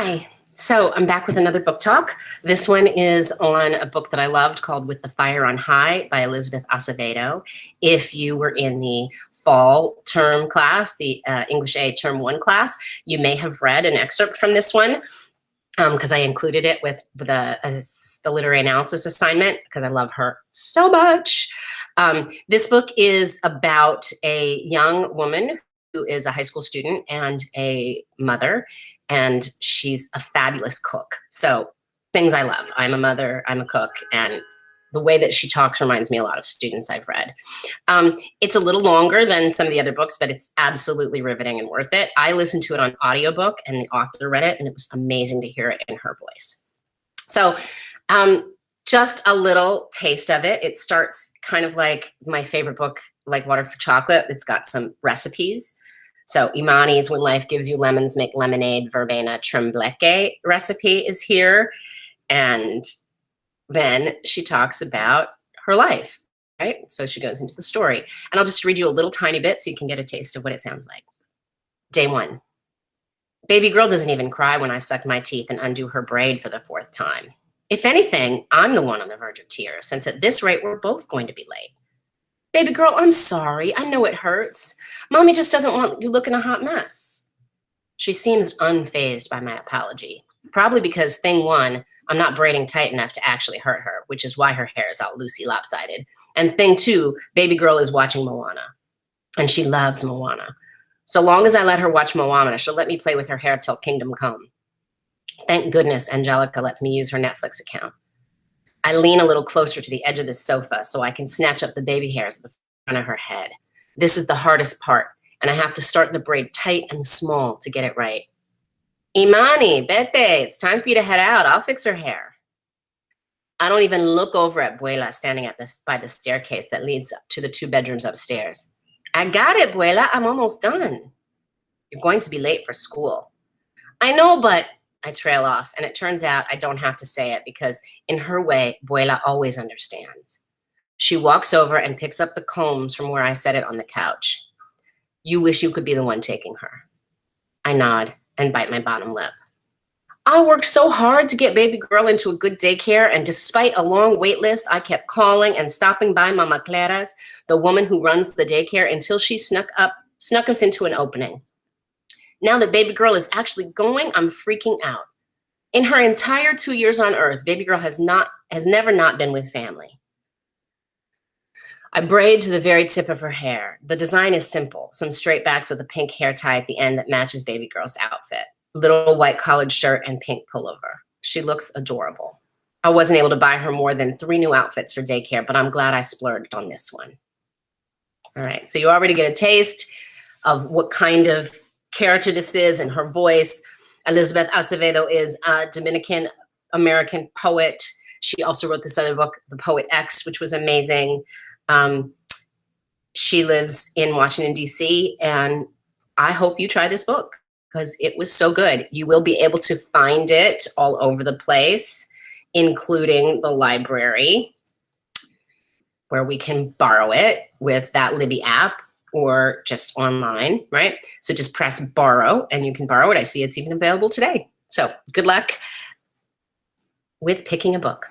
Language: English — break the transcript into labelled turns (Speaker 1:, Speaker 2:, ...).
Speaker 1: Hi. So I'm back with another book talk. This one is on a book that I loved called With the Fire on High by Elizabeth Acevedo. If you were in the fall term class, the English A term 1 class, you may have read an excerpt from this one because I included it with the literary analysis assignment because I love her so much. This book is about a young woman who is a high school student and a mother, and she's a fabulous cook. So things I love. I'm a mother, I'm a cook, and the way that she talks reminds me a lot of students I've read. It's a little longer than some of the other books, but it's absolutely riveting and worth it. I listened to it on audiobook and the author read it, and it was amazing to hear it in her voice. So just a little taste of it. It starts kind of like my favorite book, Like Water for Chocolate. It's got some recipes. So Imani's When Life Gives You Lemons, Make Lemonade, Verbena Trembleque recipe is here. And then she talks about her life, right? So she goes into the story. And I'll just read you a little tiny bit so you can get a taste of what it sounds like. Day 1. Baby girl doesn't even cry when I suck my teeth and undo her braid for the 4th time. If anything, I'm the one on the verge of tears, since at this rate, we're both going to be late. Baby girl, I'm sorry. I know it hurts. Mommy just doesn't want you looking a hot mess. She seems unfazed by my apology, probably because thing 1, I'm not braiding tight enough to actually hurt her, which is why her hair is all loosey lopsided. And thing 2, baby girl is watching Moana, and she loves Moana. So long as I let her watch Moana, she'll let me play with her hair till kingdom come. Thank goodness Angelica lets me use her Netflix account. I lean a little closer to the edge of the sofa so I can snatch up the baby hairs at the front of her head. This is the hardest part, and I have to start the braid tight and small to get it right. Imani, Bete, it's time for you to head out. I'll fix her hair. I don't even look over at Buela standing by the staircase that leads up to the 2 bedrooms upstairs. I got it, Buela. I'm almost done. You're going to be late for school. I know, but I trail off, and it turns out I don't have to say it because in her way, Buela always understands. She walks over and picks up the combs from where I set it on the couch. You wish you could be the one taking her. I nod and bite my bottom lip. I worked so hard to get baby girl into a good daycare, and despite a long wait list, I kept calling and stopping by Mama Clara's, the woman who runs the daycare, until she snuck us into an opening. Now that baby girl is actually going, I'm freaking out. In her entire 2 years on Earth, baby girl has never not been with family. I braid to the very tip of her hair. The design is simple, some straight backs with a pink hair tie at the end that matches baby girl's outfit. Little white collared shirt and pink pullover. She looks adorable. I wasn't able to buy her more than 3 new outfits for daycare, but I'm glad I splurged on this one. All right, so you already get a taste of what kind of character this is and her voice. Elizabeth Acevedo is a Dominican-American poet. She also wrote this other book, The Poet X, which was amazing. She lives in Washington, D.C., and I hope you try this book because it was so good. You will be able to find it all over the place, including the library, where we can borrow it with that Libby app or just online, right? So just press borrow and you can borrow it. I see it's even available today. So good luck with picking a book.